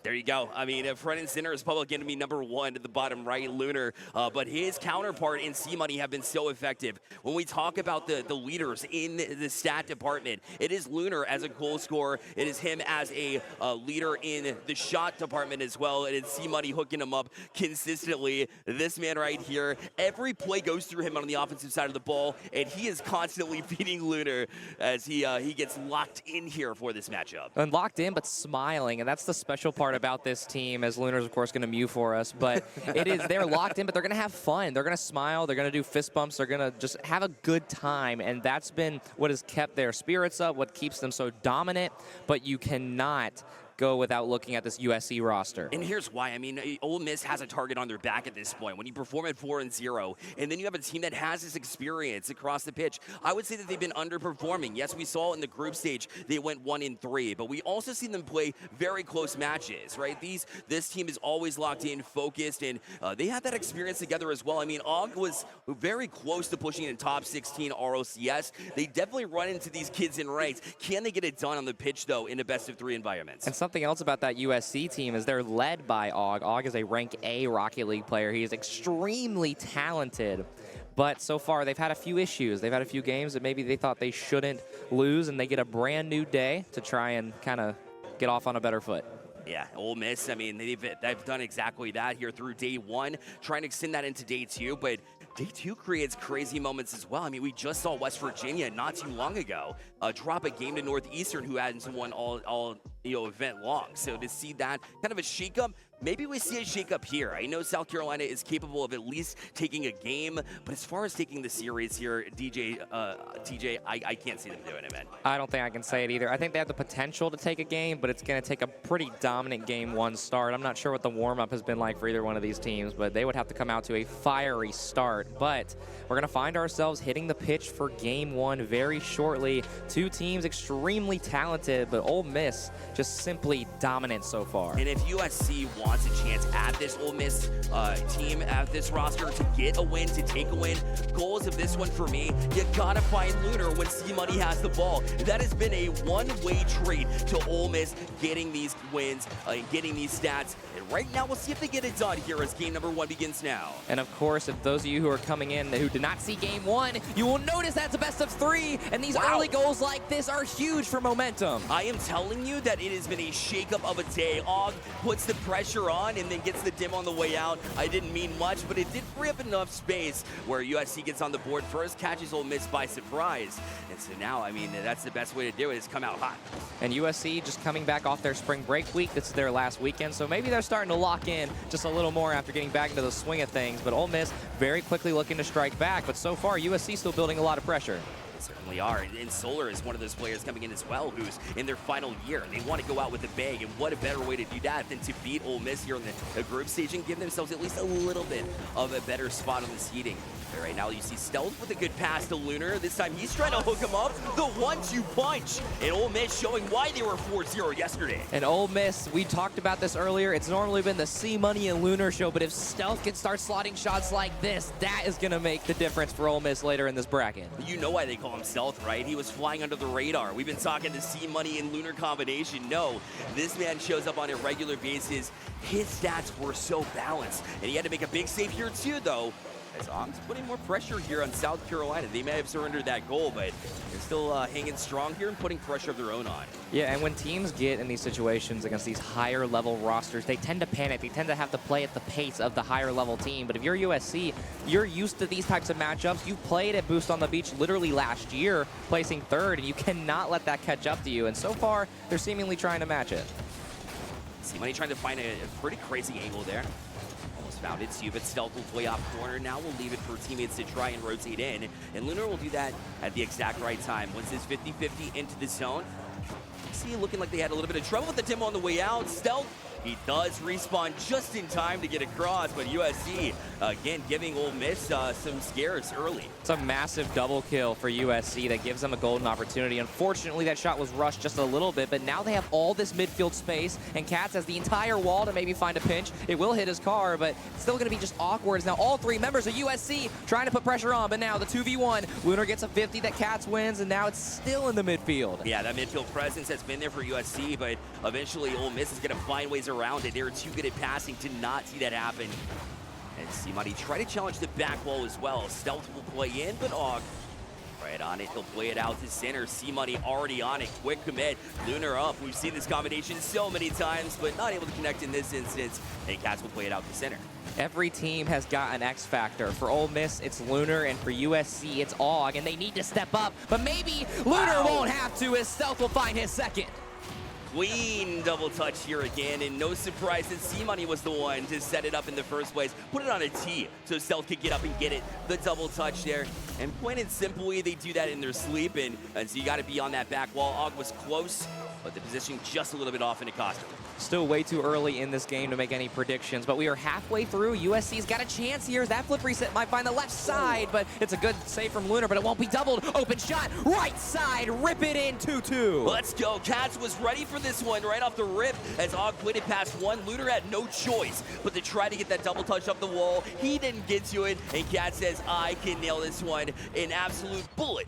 there you go. I mean, front and center is probably going to be number one at the bottom right, Lunar. But his counterpart in C-Money have been so effective. When we talk about the leaders in the stat department, it is Lunar as a goal scorer. It is him as a leader in the shot department as well. And it's C-Money hooking him up consistently. This man right here, every play goes through him on the offensive side of the ball, and he is constantly feeding Lunar as he gets locked in here for this matchup. And locked in, but smiling, and that's the special part about this team, as Lunar's, of course, going to mew for us, but they're locked in, but they're going to have fun. They're going to smile. They're going to do fist bumps. They're going to just have a good time, and that's been what has kept their spirits up, what keeps them so dominant, but you cannot go without looking at this USC roster. And here's why. I mean, Ole Miss has a target on their back at this point. When you perform at 4-0, and then you have a team that has this experience across the pitch, I would say that they've been underperforming. Yes, we saw in the group stage they went 1-3, but we also see them play very close matches, right? This team is always locked in, focused, and they have that experience together as well. I mean, Og was very close to pushing in top 16 RLCS. They definitely run into these kids in ranks. Can they get it done on the pitch, though, in a best-of-3 environment? And something else about that USC team is they're led by Og. Og is a rank A Rocket League player. He is extremely talented, but so far they've had a few issues. They've had a few games that maybe they thought they shouldn't lose, and they get a brand new day to try and kind of get off on a better foot. Yeah, Ole Miss, I mean, they've done exactly that here through day one, trying to extend that into day two, but day two creates crazy moments as well. I mean, we just saw West Virginia not too long ago drop a game to Northeastern, who hadn't won all event long. So to see that kind of a shakeup, maybe we see a shakeup here. I know South Carolina is capable of at least taking a game, but as far as taking the series here, TJ, I can't see them doing it, man. I don't think I can say it either. I think they have the potential to take a game, but it's going to take a pretty dominant game one start. I'm not sure what the warm-up has been like for either one of these teams, but they would have to come out to a fiery start. But we're going to find ourselves hitting the pitch for game one very shortly. Two teams extremely talented, but Ole Miss just simply dominant so far. And if USC wants a chance at this Ole Miss team, at this roster, to get a win, to take a win, goals of this one for me, you gotta find Lunar when C-Money has the ball. That has been a one-way trade to Ole Miss getting these wins, getting these stats. And right now, we'll see if they get it done here as game number one begins now. And of course, if those of you who are coming in who did not see game one, you will notice that's a best of three, and these early goals like this are huge for momentum. I am telling you that it has been a shakeup of a day. Og puts the pressure on and then gets the dim on the way out. I didn't mean much, but it did free up enough space where USC gets on the board first, catches Ole Miss by surprise. And so now, I mean, that's the best way to do it, is come out hot. And USC just coming back off their spring break week. This is their last weekend, so maybe they're starting to lock in just a little more after getting back into the swing of things. But Ole Miss very quickly looking to strike back, but so far USC still building a lot of pressure. Certainly are, and Solar is one of those players coming in as well who's in their final year. They want to go out with a bang, and what a better way to do that than to beat Ole Miss here in the group stage and give themselves at least a little bit of a better spot on the seeding. But right now you see Stealth with a good pass to Lunar. This time he's trying to hook him up. The 1-2 punch, and Ole Miss showing why they were 4-0 yesterday. And Ole Miss, we talked about this earlier, it's normally been the C-Money and Lunar show, but if Stealth can start slotting shots like this, that is going to make the difference for Ole Miss later in this bracket. You know why they call him Stealth, right? He was flying under the radar. We've been talking the C-Money and Lunar combination. No, this man shows up on a regular basis. His stats were so balanced, and he had to make a big save here too, though. As Og's putting more pressure here on South Carolina. They may have surrendered that goal, but they're still hanging strong here and putting pressure of their own on. Yeah, and when teams get in these situations against these higher level rosters, they tend to panic. They tend to have to play at the pace of the higher level team. But if you're USC, you're used to these types of matchups. You played at Boost on the Beach literally last year, placing third, and you cannot let that catch up to you. And so far, they're seemingly trying to match it. C-Money trying to find a pretty crazy angle there. Found it. But Stealth will play off corner. Now we'll leave it for teammates to try and rotate in. And Lunar will do that at the exact right time. Once it's 50-50 into the zone, see it looking like they had a little bit of trouble with the Tim on the way out. Stealth, he does respawn just in time to get across, but USC, again, giving Ole Miss some scares early. It's a massive double kill for USC that gives them a golden opportunity. Unfortunately, that shot was rushed just a little bit, but now they have all this midfield space, and Katz has the entire wall to maybe find a pinch. It will hit his car, but it's still going to be just awkward. As now all three members of USC trying to put pressure on, but now the 2v1, Lunar gets a 50 that Katz wins, and now it's still in the midfield. Yeah, that midfield presence has been there for USC, but eventually Ole Miss is going to find ways around it. They were too good at passing to not see that happen. And C-Money try to challenge the back wall as well. Stealth will play in, but Og right on it. He'll play it out to center. C-Money already on it. Quick commit. Lunar up. We've seen this combination so many times, but not able to connect in this instance. And Cats will play it out to center. Every team has got an X factor. For Ole Miss, it's Lunar, and for USC, it's Og, and they need to step up. But maybe Lunar won't have to, as Stealth will find his second. Clean double touch here again, and no surprise that C-Money was the one to set it up in the first place. Put it on a tee so Stealth could get up and get it. The double touch there. And plain and simply, they do that in their sleep, and so you got to be on that back wall. Og was close, but the position just a little bit off, and it cost him. Still way too early in this game to make any predictions, but we are halfway through. USC's got a chance here. That flip reset might find the left side, but it's a good save from Lunar, but it won't be doubled. Open shot, right side, rip it in 2-2. Let's go. Cats was ready for this one right off the rip as Og put it past one. Lunar had no choice but to try to get that double touch up the wall. He didn't get to it, and Cats says, I can nail this one. An absolute bullet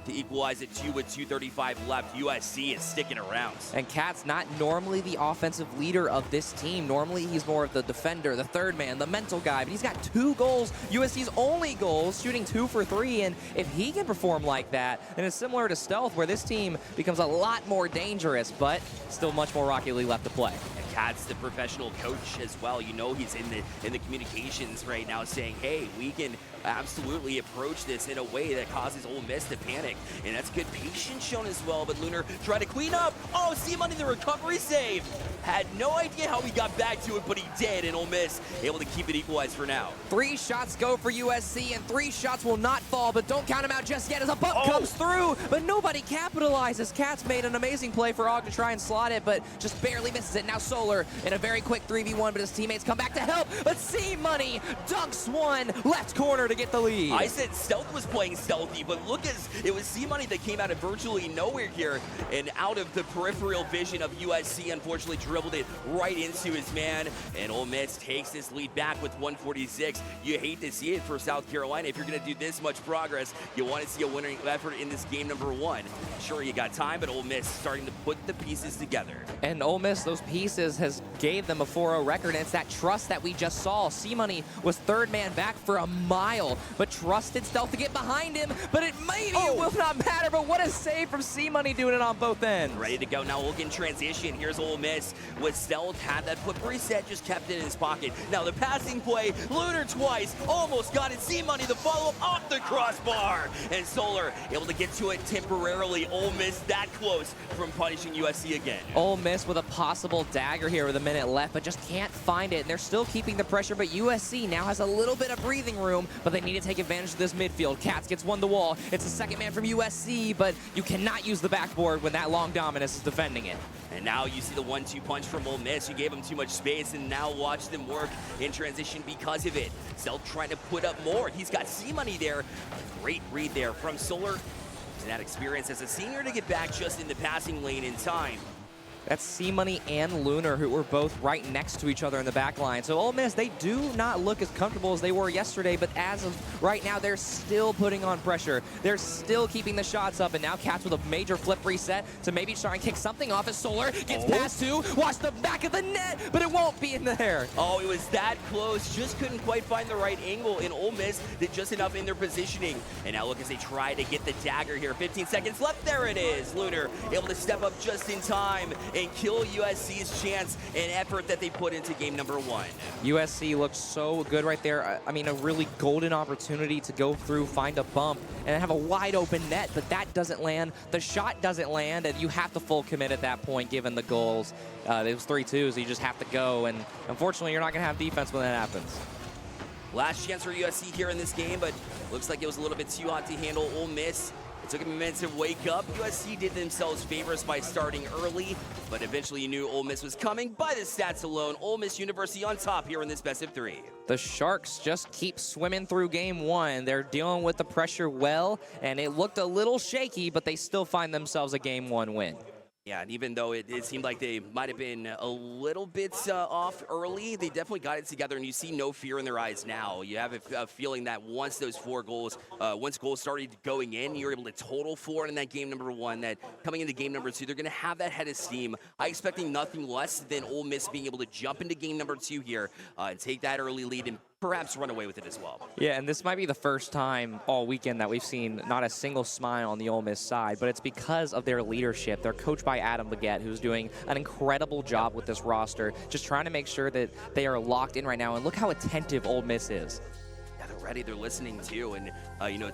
to equalize it 2 with 2:35 left. USC is sticking around. And Cat's not normally the offensive leader of this team. Normally he's more of the defender, the third man, the mental guy, but he's got 2 goals. USC's only goals, shooting 2 for 3, and if he can perform like that, then it's similar to Stealth, where this team becomes a lot more dangerous, but still much more Rocket League left to play. Cat's the professional coach as well. You know he's in the communications right now saying, hey, we can absolutely approach this in a way that causes Ole Miss to panic. And that's good patience shown as well. But Lunar tried to clean up. Oh, C-Money, the recovery save. Had no idea how he got back to it, but he did. And Ole Miss able to keep it equalized for now. 3 shots go for USC, and 3 shots will not fall, but don't count them out just yet as a bump comes through. But nobody capitalizes. Cats made an amazing play for Og to try and slot it, but just barely misses it. Now Solar in a very quick 3v1, but his teammates come back to help. But C-Money dunks one left corner to get the lead. I said Stealth was playing stealthy, but look, as it was C-Money that came out of virtually nowhere here and out of the peripheral vision of USC. Unfortunately, dribbled it right into his man, and Ole Miss takes this lead back with 146. You hate to see it for South Carolina. If you're going to do this much progress, you want to see a winning effort in this game number 1. Sure, you got time, but Ole Miss starting to put the pieces together. And Ole Miss, those pieces has gave them a 4-0 record, and it's that trust that we just saw. C-Money was third man back for a mile, but trusted Stealth to get behind him, but it maybe it will not matter. But what a save from C-Money doing it on both ends. Ready to go now. Look in transition. Here's Ole Miss with Stealth. Had that flip reset, just kept it in his pocket. Now the passing play, Lunar twice, almost got it. C-Money, the follow-up off the crossbar. And Solar able to get to it temporarily. Ole Miss that close from punishing USC again. Ole Miss with a possible dagger here with a minute left, but just can't find it. And they're still keeping the pressure, but USC now has a little bit of breathing room, but they need to take advantage of this midfield. Cats gets one to wall. It's the second man from USC, but you cannot use the backboard when that long dominance is defending it. And now you see the 1-2 punch from Ole Miss. You gave them too much space, and now watch them work in transition because of it. Stealth trying to put up more. He's got C-Money there. A great read there from Solar. And that experience as a senior to get back just in the passing lane in time. That's C-Money and Lunar, who were both right next to each other in the back line. So Ole Miss, they do not look as comfortable as they were yesterday, but as of right now, they're still putting on pressure. They're still keeping the shots up, and now Cats with a major flip reset to maybe try and kick something off as Solar gets past 2, watch the back of the net, but it won't be in there. Oh, it was that close. Just couldn't quite find the right angle, and Ole Miss did just enough in their positioning. And now look as they try to get the dagger here. 15 seconds left. There it is. Lunar able to step up just in time and kill USC's chance and effort that they put into game number 1. USC looks so good right there. I mean, a really golden opportunity to go through, find a bump, and have a wide open net, but that doesn't land. The shot doesn't land, and you have to full commit at that point given the goals. It was 3-2, so you just have to go, and unfortunately, you're not going to have defense when that happens. Last chance for USC here in this game, but looks like it was a little bit too hot to handle. Ole Miss, it took them a minute to wake up. USC did themselves favors by starting early, but eventually you knew Ole Miss was coming. By the stats alone, Ole Miss University on top here in this best of 3. The Sharks just keep swimming through game 1. They're dealing with the pressure well, and it looked a little shaky, but they still find themselves a game 1 win. Yeah, and even though it seemed like they might have been a little bit off early, they definitely got it together, and you see no fear in their eyes now. You have a feeling that once those once goals started going in, you're able to total 4 in that game number 1, that coming into game number 2, they're going to have that head of steam. I'm expecting nothing less than Ole Miss being able to jump into game number 2 here and take that early lead and perhaps run away with it as well. Yeah, and this might be the first time all weekend that we've seen not a single smile on the Ole Miss side, but it's because of their leadership. They're coached by Adam Baguette, who's doing an incredible job with this roster, just trying to make sure that they are locked in right now. And look how attentive Ole Miss is. Yeah, they're ready, they're listening too, and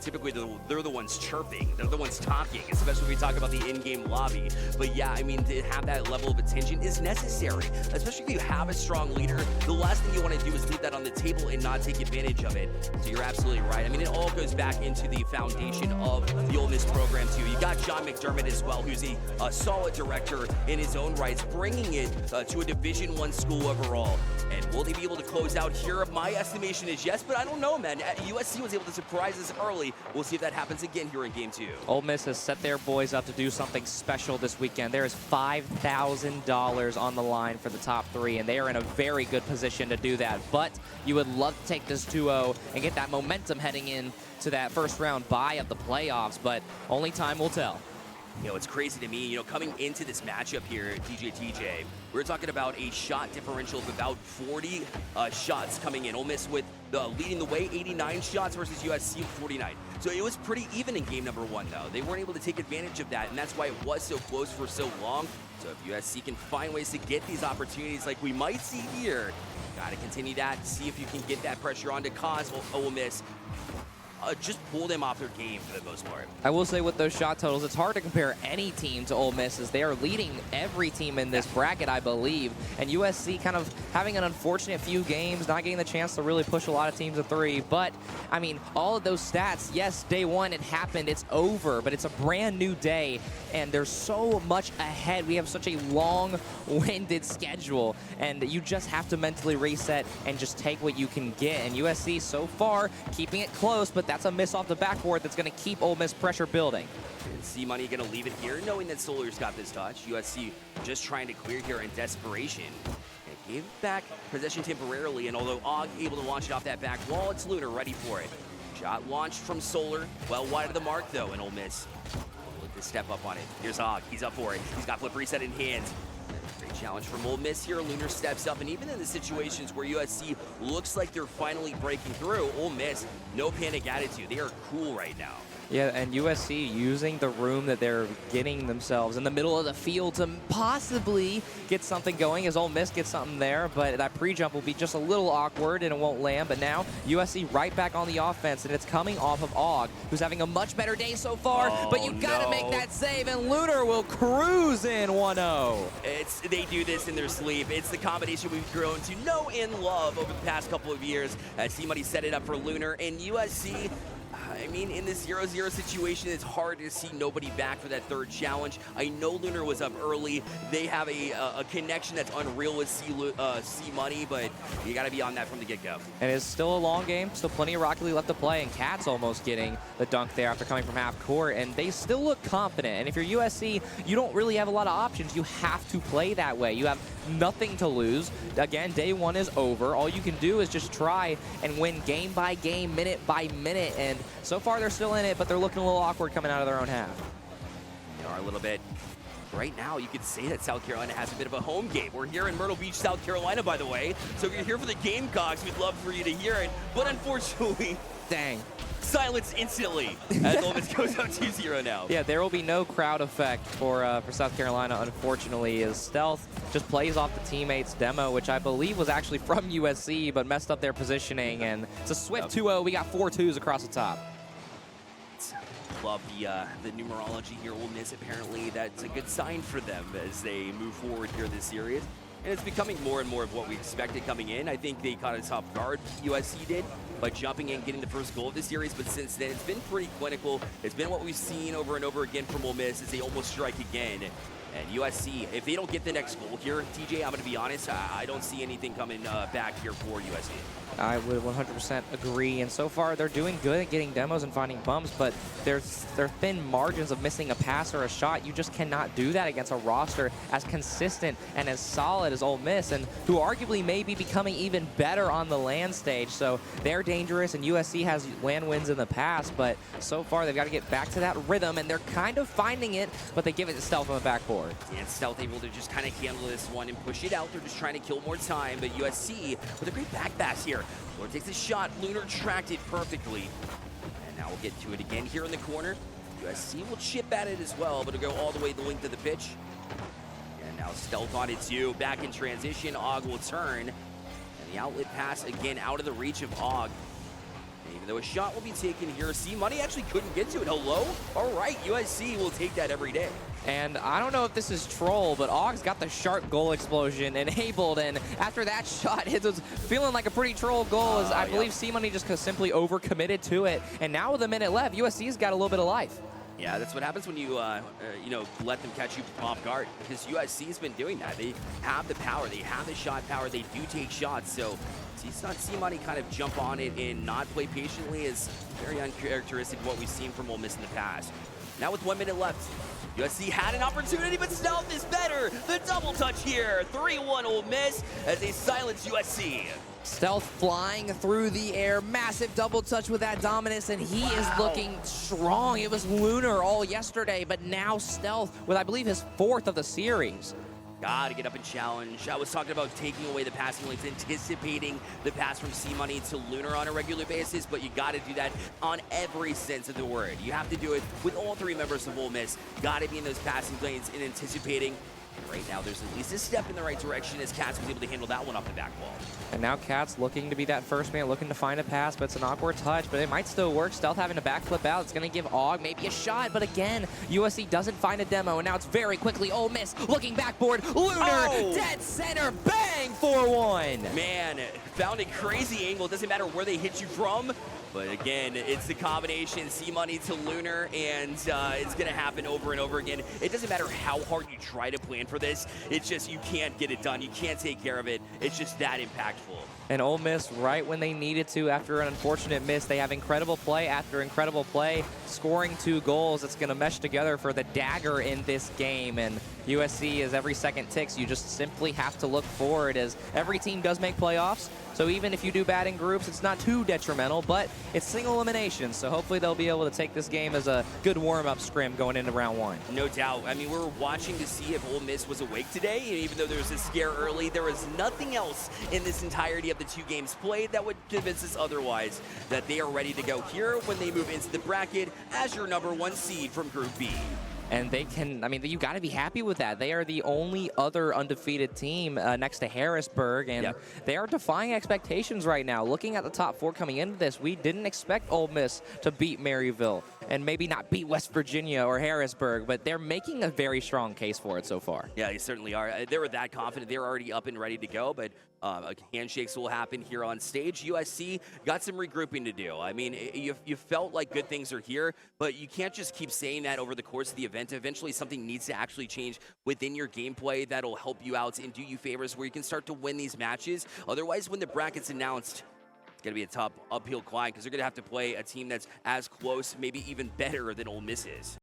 typically they're the ones chirping, they're the ones talking, especially when we talk about the in-game lobby. But yeah, I mean, to have that level of attention is necessary, especially if you have a strong leader. The last thing you want to do is leave that on the table and not take advantage of it. So you're absolutely right. I mean, it all goes back into the foundation of the Ole Miss program too. You got John McDermott as well, who's a solid director in his own rights, bringing it to a Division I school overall. And will they be able to close out here? My estimation is yes, but I don't know, man. USC was able to surprise us early. We'll see if that happens again here in game 2. Ole Miss has set their boys up to do something special this weekend. There is $5,000 on the line for the top 3, and they are in a very good position to do that. But you would love to take this 2-0 and get that momentum heading in to that first round bye of the playoffs, but only time will tell. It's crazy to me, coming into this matchup here at TJ, we're talking about a shot differential of about 40 shots coming in. Ole Miss with leading the way, 89 shots versus USC with 49. So it was pretty even in game number 1, though. They weren't able to take advantage of that, and that's why it was so close for so long. So if USC can find ways to get these opportunities like we might see here, got to continue that, see if you can get that pressure on to cause Ole Miss just pull them off their game for the most part. I will say with those shot totals, it's hard to compare any team to Ole Miss, as they are leading every team in this bracket, I believe. And USC kind of having an unfortunate few games, not getting the chance to really push a lot of teams to 3. But, I mean, all of those stats, yes, day 1, it happened, it's over, but it's a brand new day, and there's so much ahead. We have such a long-winded schedule, and you just have to mentally reset and just take what you can get. And USC, so far, keeping it close, but that's a miss off the backboard that's going to keep Ole Miss pressure building. And C-Money going to leave it here, knowing that Solar's got this touch. USC just trying to clear here in desperation. And gave back possession temporarily, and although Og able to launch it off that back wall, it's Lunar ready for it. Shot launched from Solar, well wide of the mark though, and Ole Miss look to step up on it. Here's Og, he's up for it. He's got flip reset in hand. Great challenge from Ole Miss here. Lunar steps up, and even in the situations where USC looks like they're finally breaking through, Ole Miss, no panic attitude. They are cool right now. Yeah, and USC using the room that they're getting themselves in the middle of the field to possibly get something going, as Ole Miss gets something there, but that pre-jump will be just a little awkward and it won't land. But now USC right back on the offense, and it's coming off of Og, who's having a much better day so far, but you gotta make that save, and Lunar will cruise in 1-0. They do this in their sleep. It's the combination we've grown to know and love over the past couple of years. C-Money set it up for Lunar, and USC, I mean, in this 0-0 situation, it's hard to see nobody back for that third challenge. I know Lunar was up early. They have a connection that's unreal with C-Money, but you got to be on that from the get-go. And it's still a long game, still plenty of Rocket League left to play, and Cat's almost getting the dunk there after coming from half court, and they still look confident. And if you're USC, you don't really have a lot of options. You have to play that way. You have nothing to lose. Again, day 1 is over. All you can do is just try and win game by game, minute by minute, and so far they're still in it, but they're looking a little awkward coming out of their own half. They are a little bit. Right now, you could say that South Carolina has a bit of a home game. We're here in Myrtle Beach, South Carolina, by the way. So if you're here for the Gamecocks, we'd love for you to hear it. But unfortunately, dang, silence instantly as Ole Miss goes up 2-0 now. Yeah, there will be no crowd effect for South Carolina, unfortunately, as Stealth just plays off the teammates' demo, which I believe was actually from USC, but messed up their positioning, and it's a swift 2-0. We got 4 2s across the top. Love the numerology here. Ole Miss, apparently that's a good sign for them as they move forward here this series. And it's becoming more and more of what we expected coming in. I think they caught us off guard, USC did, by jumping in, getting the first goal of the series. But since then, it's been pretty clinical. It's been what we've seen over and over again from Ole Miss as they almost strike again. And USC, if they don't get the next goal here, TJ, I'm going to be honest, I don't see anything coming back here for USC. I would 100% agree, and so far they're doing good at getting demos and finding bumps, but there are thin margins of missing a pass or a shot. You just cannot do that against a roster as consistent and as solid as Ole Miss, and who arguably may be becoming even better on the land stage. So they're dangerous, and USC has land wins in the past, but so far they've got to get back to that rhythm, and they're kind of finding it, but they give it to Stealth on the backboard. And Stealth able to just kind of handle this one and push it out. They're just trying to kill more time, but USC with a great back pass here. Lord takes a shot, Lunar tracked it perfectly. And now we'll get to it again here in the corner. USC will chip at it as well, but it'll go all the way the length of the pitch. And now Stealth on it too, back in transition, Og will turn. And the outlet pass again out of the reach of Og. And even though a shot will be taken here, C-Money actually couldn't get to it. Hello? All right, USC will take that every day. And I don't know if this is troll, but Og's got the sharp goal explosion enabled, and after that shot, it was feeling like a pretty troll goal, as I believe C-Money just simply overcommitted to it. And now with a minute left, USC's got a little bit of life. Yeah, that's what happens when you, let them catch you off guard, because USC's been doing that. They have the power, they have the shot power, they do take shots, so it's not C-Money kind of jump on it and not play patiently is very uncharacteristic of what we've seen from Ole Miss in the past. Now with 1 minute left, USC had an opportunity, but Stealth is better. The double touch here, 3-1 Ole Miss as they silence USC. Stealth flying through the air, massive double touch with that dominance, and he is looking strong. It was Lunar all yesterday, but now Stealth with, I believe, his 4th of the series. Gotta get up and challenge. I was talking about taking away the passing lanes, anticipating the pass from C-Money to Lunar on a regular basis, but you gotta do that on every sense of the word. You have to do it with all 3 members of Ole Miss. Gotta be in those passing lanes and anticipating. And right now, there's at least a step in the right direction as Katz was able to handle that one off the back wall. And now Katz looking to be that first man, looking to find a pass, but it's an awkward touch, but it might still work. Stealth having a backflip out. It's going to give Og maybe a shot, but again, USC doesn't find a demo, and now it's very quickly Ole Miss looking backboard. Lunar, dead center, bang, 4-1. Man, found a crazy angle. It doesn't matter where they hit you from. But again, it's the combination C-Money to Lunar, and it's going to happen over and over again. It doesn't matter how hard you try to plan for this. It's just you can't get it done. You can't take care of it. It's just that impactful. And Ole Miss, right when they needed to after an unfortunate miss, they have incredible play after incredible play, scoring 2 goals. It's going to mesh together for the dagger in this game. And USC, as every second ticks, you just simply have to look forward, as every team does make playoffs. So even if you do bad in groups, it's not too detrimental, but it's single elimination. So hopefully they'll be able to take this game as a good warm-up scrim going into round 1. No doubt. I mean, we were watching to see if Ole Miss was awake today, and even though there was a scare early, there was nothing else in this entirety of the 2 games played that would convince us otherwise that they are ready to go here when they move into the bracket as your number 1 seed from Group B. And they can, I mean, you got to be happy with that. They are the only other undefeated team next to Harrisburg, and they are defying expectations right now. Looking at the top 4 coming into this, we didn't expect Ole Miss to beat Maryville and maybe not beat West Virginia or Harrisburg, but they're making a very strong case for it so far. Yeah, they certainly are. They were that confident. They were already up and ready to go, but handshakes will happen here on stage. USC got some regrouping to do. I mean, you felt like good things are here, but you can't just keep saying that over the course of the event. Eventually, something needs to actually change within your gameplay that'll help you out and do you favors where you can start to win these matches. Otherwise, when the bracket's announced, it's going to be a tough uphill climb because they're going to have to play a team that's as close, maybe even better than Ole Miss is.